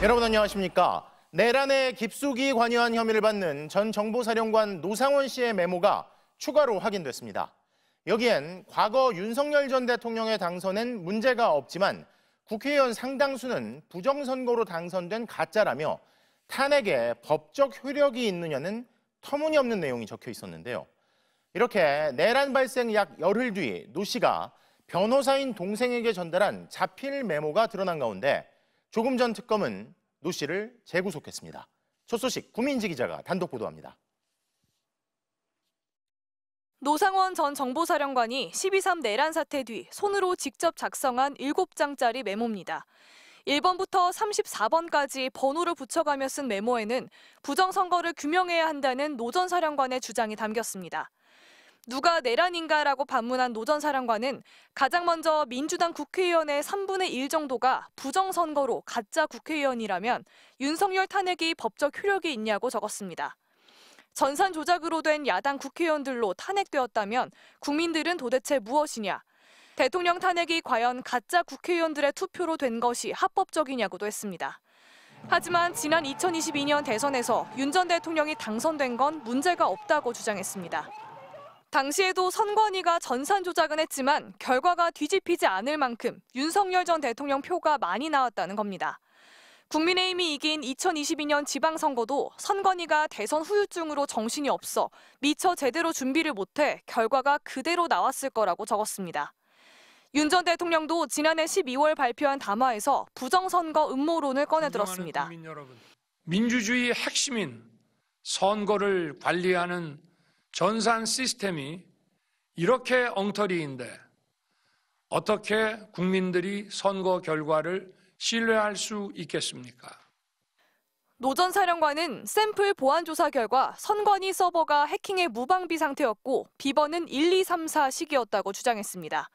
여러분 안녕하십니까? 내란에 깊숙이 관여한 혐의를 받는 전 정보사령관 노상원 씨의 메모가 추가로 확인됐습니다. 여기엔 과거 윤석열 전 대통령의 당선엔 문제가 없지만 국회의원 상당수는 부정선거로 당선된 가짜라며 탄핵에 법적 효력이 있느냐는 터무니없는 내용이 적혀 있었는데요. 이렇게 내란 발생 약 열흘 뒤 노 씨가 변호사인 동생에게 전달한 자필 메모가 드러난 가운데 조금 전 특검은 노 씨를 재구속했습니다. 첫 소식 구민지 기자가 단독 보도합니다. 노상원 전 정보사령관이 12.3 내란 사태 뒤 손으로 직접 작성한 7장짜리 메모입니다. 1번부터 34번까지 번호를 붙여가며 쓴 메모에는 부정선거를 규명해야 한다는 노 전 사령관의 주장이 담겼습니다. 누가 내란인가라고 반문한 노 전 사령관은 가장 먼저 민주당 국회의원의 3분의 1 정도가 부정선거로 가짜 국회의원이라면 윤석열 탄핵이 법적 효력이 있냐고 적었습니다. 전산 조작으로 된 야당 국회의원들로 탄핵되었다면 국민들은 도대체 무엇이냐? 대통령 탄핵이 과연 가짜 국회의원들의 투표로 된 것이 합법적이냐고도 했습니다. 하지만 지난 2022년 대선에서 윤 전 대통령이 당선된 건 문제가 없다고 주장했습니다. 당시에도 선관위가 전산 조작은 했지만 결과가 뒤집히지 않을 만큼 윤석열 전 대통령 표가 많이 나왔다는 겁니다. 국민의힘이 이긴 2022년 지방선거도 선관위가 대선 후유증으로 정신이 없어 미처 제대로 준비를 못해 결과가 그대로 나왔을 거라고 적었습니다. 윤 전 대통령도 지난해 12월 발표한 담화에서 부정선거 음모론을 꺼내들었습니다. 민주주의의 핵심인 선거를 관리하는 전산 시스템이 이렇게 엉터리인데 어떻게 국민들이 선거 결과를 신뢰할 수 있겠습니까? 노 전 사령관은 샘플 보안 조사 결과 선관위 서버가 해킹의 무방비 상태였고 비번은 1234식이었다고 주장했습니다.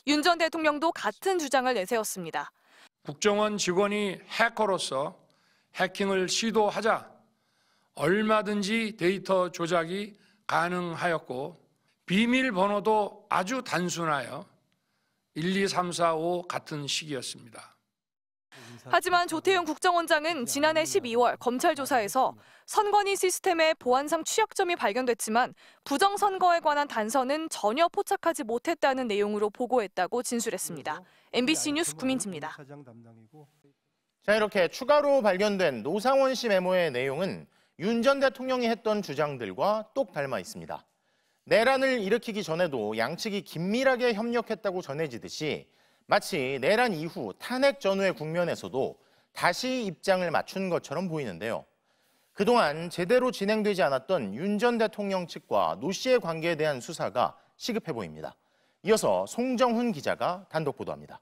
윤 전 대통령도 같은 주장을 내세웠습니다. 국정원 직원이 해커로서 해킹을 시도하자 얼마든지 데이터 조작이 가능하였고 비밀번호도 아주 단순하여 12345 같은 식이었습니다. 하지만 조태용 국정원장은 지난해 12월 검찰 조사에서 선관위 시스템에 보안상 취약점이 발견됐지만 부정선거에 관한 단서는 전혀 포착하지 못했다는 내용으로 보고했다고 진술했습니다. MBC 뉴스 구민지입니다. 자, 이렇게 추가로 발견된 노상원 씨 메모의 내용은 윤 전 대통령이 했던 주장들과 똑 닮아 있습니다. 내란을 일으키기 전에도 양측이 긴밀하게 협력했다고 전해지듯이 마치 내란 이후 탄핵 전후의 국면에서도 다시 입장을 맞춘 것처럼 보이는데요. 그동안 제대로 진행되지 않았던 윤 전 대통령 측과 노 씨의 관계에 대한 수사가 시급해 보입니다. 이어서 송정훈 기자가 단독 보도합니다.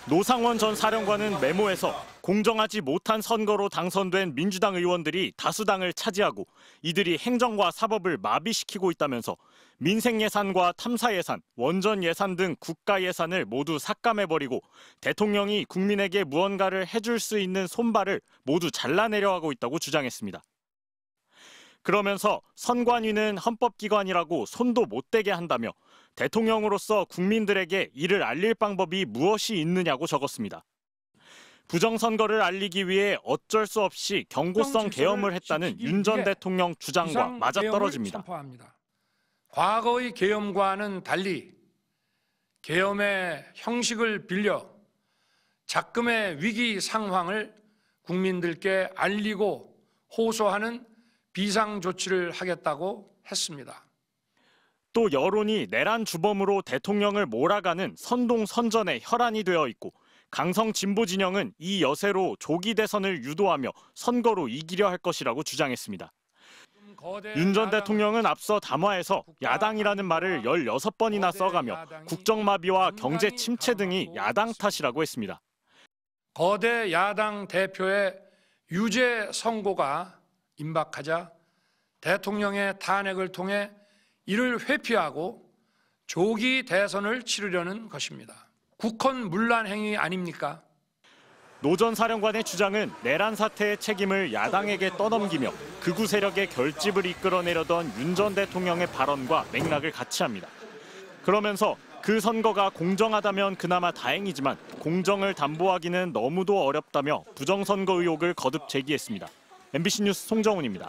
노상원 전 사령관은 메모에서 공정하지 못한 선거로 당선된 민주당 의원들이 다수당을 차지하고 이들이 행정과 사법을 마비시키고 있다면서 민생 예산과 탐사 예산, 원전 예산 등 국가 예산을 모두 삭감해버리고 대통령이 국민에게 무언가를 해줄 수 있는 손발을 모두 잘라내려 하고 있다고 주장했습니다. 그러면서 선관위는 헌법기관이라고 손도 못 대게 한다며 대통령으로서 국민들에게 이를 알릴 방법이 무엇이 있느냐고 적었습니다. 부정선거를 알리기 위해 어쩔 수 없이 경고성 계엄을 했다는 윤 전 대통령 주장과 맞아떨어집니다. 과거의 계엄과는 달리 계엄의 형식을 빌려 작금의 위기 상황을 국민들께 알리고 호소하는 비상조치를 하겠다고 했습니다. 또 여론이 내란 주범으로 대통령을 몰아가는 선동선전의 혈안이 되어 있고 강성 진보 진영은 이 여세로 조기 대선을 유도하며 선거로 이기려 할 것이라고 주장했습니다. 윤 전 대통령은 앞서 담화에서 야당이라는 말을 16번이나 써가며 국정마비와 경제 침체 등이 야당 탓이라고 했습니다. 거대 야당 대표의 유죄 선고가 임박하자 대통령의 탄핵을 통해 이를 회피하고 조기 대선을 치르려는 것입니다. 국헌 문란 행위 아닙니까? 노 전 사령관의 주장은 내란 사태의 책임을 야당에게 떠넘기며 극우 세력의 결집을 이끌어내려던 윤 전 대통령의 발언과 맥락을 같이 합니다. 그러면서 그 선거가 공정하다면 그나마 다행이지만 공정을 담보하기는 너무도 어렵다며 부정선거 의혹을 거듭 제기했습니다. MBC 뉴스 송정훈입니다.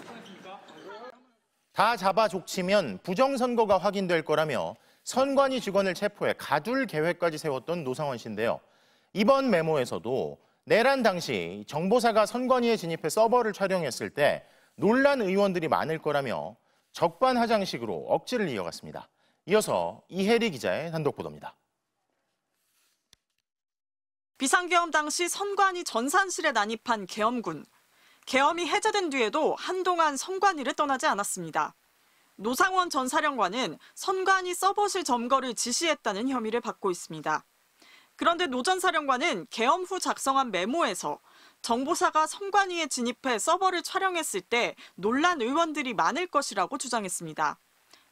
다 잡아 족치면 부정선거가 확인될 거라며 선관위 직원을 체포해 가둘 계획까지 세웠던 노상원 씨인데요. 이번 메모에서도 내란 당시 정보사가 선관위에 진입해 서버를 촬영했을 때 논란 의원들이 많을 거라며 적반하장식으로 억지를 이어갔습니다. 이어서 이혜리 기자의 단독 보도입니다. 비상계엄 당시 선관위 전산실에 난입한 계엄군. 계엄이 해제된 뒤에도 한동안 선관위를 떠나지 않았습니다. 노상원 전 사령관은 선관위 서버실 점거를 지시했다는 혐의를 받고 있습니다. 그런데 노 전 사령관은 계엄 후 작성한 메모에서 정보사가 선관위에 진입해 서버를 촬영했을 때 논란 의원들이 많을 것이라고 주장했습니다.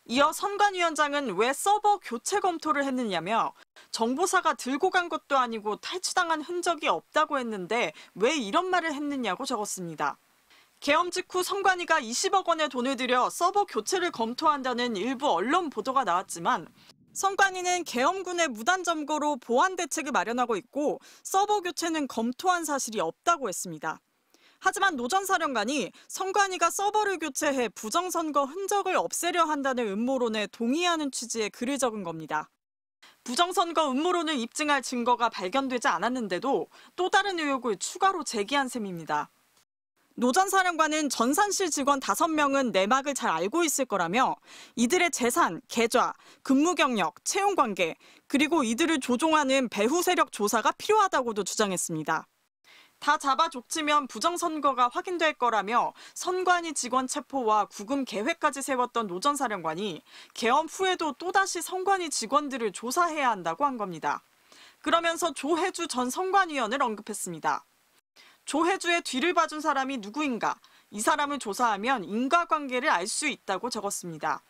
이어 선관위원장은 왜 서버 교체 검토를 했느냐며 정보사가 들고 간 것도 아니고 탈취당한 흔적이 없다고 했는데 왜 이런 말을 했느냐고 적었습니다. 계엄 직후 선관위가 20억 원의 돈을 들여 서버 교체를 검토한다는 일부 언론 보도가 나왔지만 선관위는 계엄군의 무단 점거로 보안 대책을 마련하고 있고 서버 교체는 검토한 사실이 없다고 했습니다. 하지만 노 전 사령관이 선관위가 서버를 교체해 부정선거 흔적을 없애려 한다는 음모론에 동의하는 취지의 글을 적은 겁니다. 부정선거 음모론을 입증할 증거가 발견되지 않았는데도 또 다른 의혹을 추가로 제기한 셈입니다. 노 전 사령관은 전산실 직원 5명은 내막을 잘 알고 있을 거라며 이들의 재산, 계좌, 근무 경력, 채용 관계, 그리고 이들을 조종하는 배후 세력 조사가 필요하다고도 주장했습니다. 다 잡아 족치면 부정선거가 확인될 거라며 선관위 직원 체포와 구금 계획까지 세웠던 노 전 사령관이 계엄 후에도 또다시 선관위 직원들을 조사해야 한다고 한 겁니다. 그러면서 조혜주 전 선관위원을 언급했습니다. 조혜주의 뒤를 봐준 사람이 누구인가? 이 사람을 조사하면 인과관계를 알 수 있다고 적었습니다.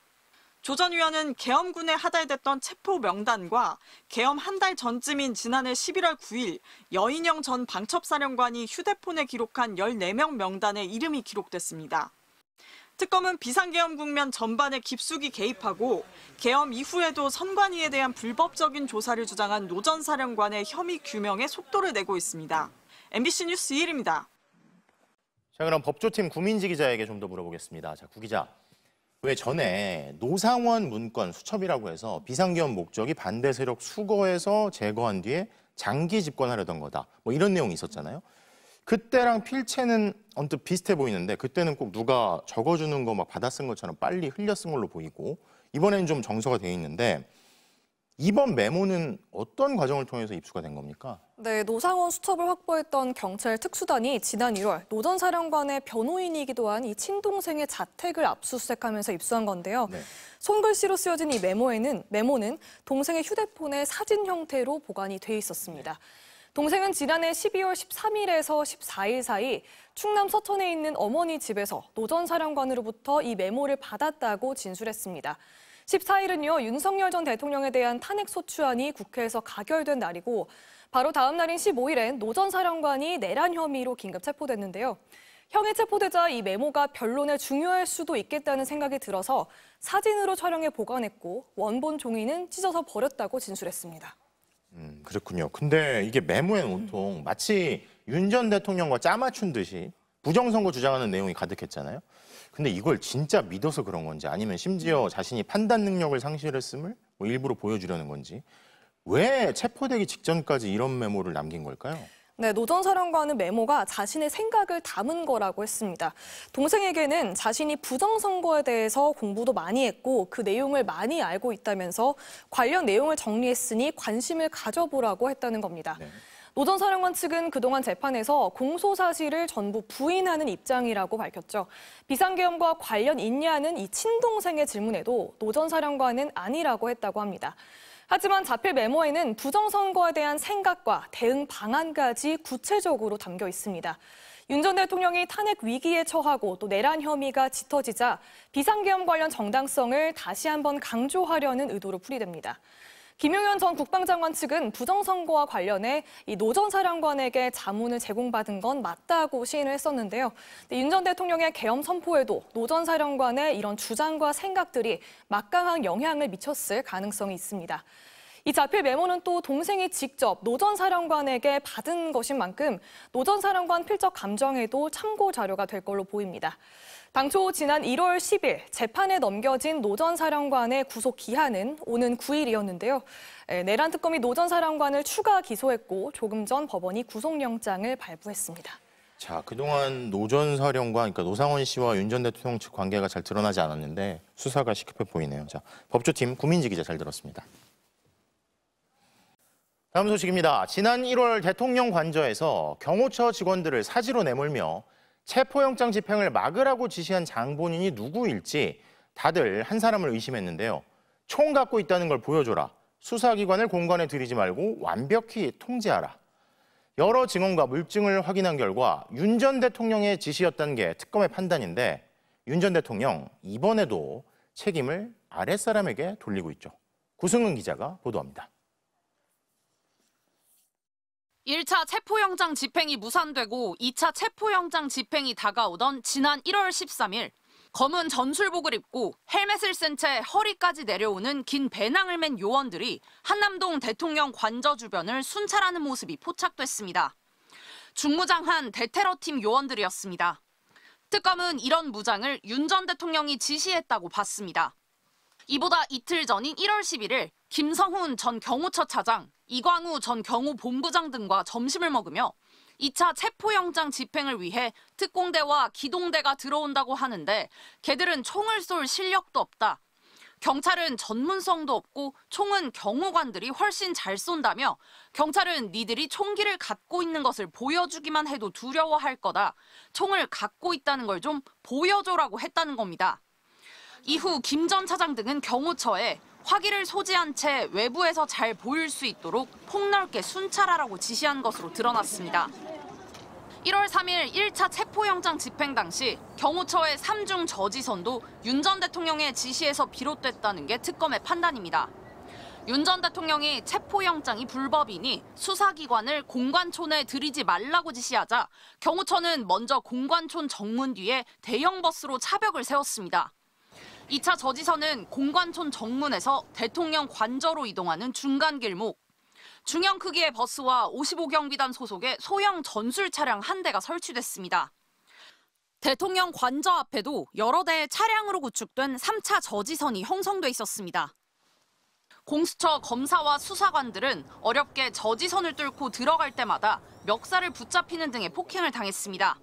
조 전 의원은 계엄군에 하달됐던 체포 명단과 계엄 한 달 전쯤인 지난해 11월 9일 여인영 전 방첩사령관이 휴대폰에 기록한 14명 명단에 이름이 기록됐습니다. 특검은 비상계엄 국면 전반에 깊숙이 개입하고 계엄 이후에도 선관위에 대한 불법적인 조사를 주장한 노 전 사령관의 혐의 규명에 속도를 내고 있습니다. MBC 뉴스 이혜리입니다. 자, 그럼 법조팀 구민지 기자에게 좀 더 물어보겠습니다. 자, 구 기자. 왜 전에 노상원 문건 수첩이라고 해서 비상계엄 목적이 반대 세력 수거해서 제거한 뒤에 장기 집권하려던 거다. 뭐 이런 내용이 있었잖아요. 그때랑 필체는 언뜻 비슷해 보이는데 그때는 꼭 누가 적어주는 거 막 받아 쓴 것처럼 빨리 흘려 쓴 걸로 보이고 이번에는 좀 정서가 돼 있는데 이번 메모는 어떤 과정을 통해서 입수가 된 겁니까? 네, 노상원 수첩을 확보했던 경찰 특수단이 지난 1월 노 전 사령관의 변호인이기도 한 이 친동생의 자택을 압수수색하면서 입수한 건데요. 네. 손글씨로 쓰여진 이 메모는 동생의 휴대폰에 사진 형태로 보관이 돼 있었습니다. 동생은 지난해 12월 13일에서 14일 사이 충남 서천에 있는 어머니 집에서 노 전 사령관으로부터 이 메모를 받았다고 진술했습니다. 14일은요, 윤석열 전 대통령에 대한 탄핵소추안이 국회에서 가결된 날이고 바로 다음 날인 15일엔 노 전 사령관이 내란 혐의로 긴급 체포됐는데요. 형이 체포되자 이 메모가 변론에 중요할 수도 있겠다는 생각이 들어서 사진으로 촬영해 보관했고 원본 종이는 찢어서 버렸다고 진술했습니다. 그렇군요. 근데 이게 메모에는 온통 마치 윤 전 대통령과 짜맞춘 듯이 부정선거 주장하는 내용이 가득했잖아요. 근데 이걸 진짜 믿어서 그런 건지 아니면 심지어 자신이 판단 능력을 상실했음을 뭐 일부러 보여주려는 건지 왜 체포되기 직전까지 이런 메모를 남긴 걸까요? 네, 노 전 사령관은 메모가 자신의 생각을 담은 거라고 했습니다. 동생에게는 자신이 부정선거에 대해서 공부도 많이 했고 그 내용을 많이 알고 있다면서 관련 내용을 정리했으니 관심을 가져보라고 했다는 겁니다. 네. 노 전 사령관 측은 그동안 재판에서 공소 사실을 전부 부인하는 입장이라고 밝혔죠. 비상계엄과 관련 있냐는 이 친동생의 질문에도 노 전 사령관은 아니라고 했다고 합니다. 하지만 자필 메모에는 부정선거에 대한 생각과 대응 방안까지 구체적으로 담겨 있습니다. 윤 전 대통령이 탄핵 위기에 처하고 또 내란 혐의가 짙어지자 비상계엄 관련 정당성을 다시 한번 강조하려는 의도로 풀이됩니다. 김용현 전 국방장관 측은 부정선거와 관련해 이 노 전 사령관에게 자문을 제공받은 건 맞다고 시인을 했었는데요. 윤 전 대통령의 계엄 선포에도 노 전 사령관의 이런 주장과 생각들이 막강한 영향을 미쳤을 가능성이 있습니다. 이 자필 메모는 또 동생이 직접 노 전 사령관에게 받은 것인 만큼 노 전 사령관 필적 감정에도 참고 자료가 될 걸로 보입니다. 당초 지난 1월 10일 재판에 넘겨진 노 전 사령관의 구속 기한은 오는 9일이었는데요. 내란 특검이 노 전 사령관을 추가 기소했고 조금 전 법원이 구속영장을 발부했습니다. 자, 그동안 노 전 사령관, 그러니까 노상원 씨와 윤 전 대통령 측 관계가 잘 드러나지 않았는데 수사가 시급해 보이네요. 자, 법조팀 구민지 기자 잘 들었습니다. 다음 소식입니다. 지난 1월 대통령 관저에서 경호처 직원들을 사지로 내몰며 체포영장 집행을 막으라고 지시한 장본인이 누구일지 다들 한 사람을 의심했는데요. 총 갖고 있다는 걸 보여줘라. 수사기관을 공간에 들이지 말고 완벽히 통제하라. 여러 증언과 물증을 확인한 결과 윤 전 대통령의 지시였다는 게 특검의 판단인데 윤 전 대통령 이번에도 책임을 아랫사람에게 돌리고 있죠. 구승은 기자가 보도합니다. 1차 체포영장 집행이 무산되고 2차 체포영장 집행이 다가오던 지난 1월 13일 검은 전술복을 입고 헬멧을 쓴 채 허리까지 내려오는 긴 배낭을 맨 요원들이 한남동 대통령 관저 주변을 순찰하는 모습이 포착됐습니다. 중무장한 대테러팀 요원들이었습니다. 특검은 이런 무장을 윤 전 대통령이 지시했다고 봤습니다. 이보다 이틀 전인 1월 11일 김성훈 전 경호처 차장, 이광우 전 경호본부장 등과 점심을 먹으며 2차 체포영장 집행을 위해 특공대와 기동대가 들어온다고 하는데 걔들은 총을 쏠 실력도 없다. 경찰은 전문성도 없고 총은 경호관들이 훨씬 잘 쏜다며 경찰은 니들이 총기를 갖고 있는 것을 보여주기만 해도 두려워할 거다. 총을 갖고 있다는 걸 좀 보여줘라고 했다는 겁니다. 이후 김 전 차장 등은 경호처에 화기를 소지한 채 외부에서 잘 보일 수 있도록 폭넓게 순찰하라고 지시한 것으로 드러났습니다. 1월 3일 1차 체포영장 집행 당시 경호처의 3중 저지선도 윤 전 대통령의 지시에서 비롯됐다는 게 특검의 판단입니다. 윤 전 대통령이 체포영장이 불법이니 수사기관을 공관촌에 들이지 말라고 지시하자 경호처는 먼저 공관촌 정문 뒤에 대형 버스로 차벽을 세웠습니다. 2차 저지선은 공관촌 정문에서 대통령 관저로 이동하는 중간 길목, 중형 크기의 버스와 55경비단 소속의 소형 전술 차량 한 대가 설치됐습니다. 대통령 관저 앞에도 여러 대의 차량으로 구축된 3차 저지선이 형성돼 있었습니다. 공수처 검사와 수사관들은 어렵게 저지선을 뚫고 들어갈 때마다 멱살을 붙잡히는 등의 폭행을 당했습니다.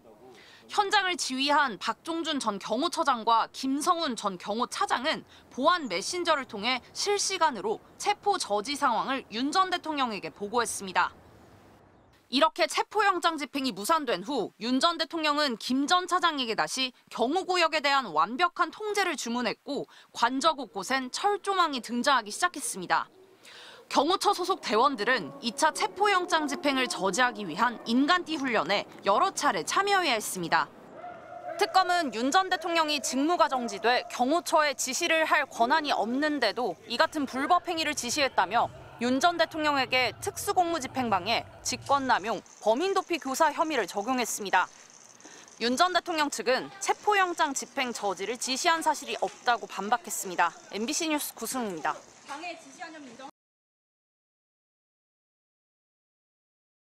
현장을 지휘한 박종준 전 경호처장과 김성훈 전 경호차장은 보안 메신저를 통해 실시간으로 체포 저지 상황을 윤 전 대통령에게 보고했습니다. 이렇게 체포영장 집행이 무산된 후 윤 전 대통령은 김 전 차장에게 다시 경호구역에 대한 완벽한 통제를 주문했고 관저 곳곳엔 철조망이 등장하기 시작했습니다. 경호처 소속 대원들은 2차 체포영장 집행을 저지하기 위한 인간띠 훈련에 여러 차례 참여해야 했습니다. 특검은 윤 전 대통령이 직무가 정지돼 경호처에 지시를 할 권한이 없는데도 이 같은 불법 행위를 지시했다며 윤 전 대통령에게 특수공무집행방해, 직권남용, 범인도피 교사 혐의를 적용했습니다. 윤 전 대통령 측은 체포영장 집행 저지를 지시한 사실이 없다고 반박했습니다. MBC 뉴스 구승우입니다.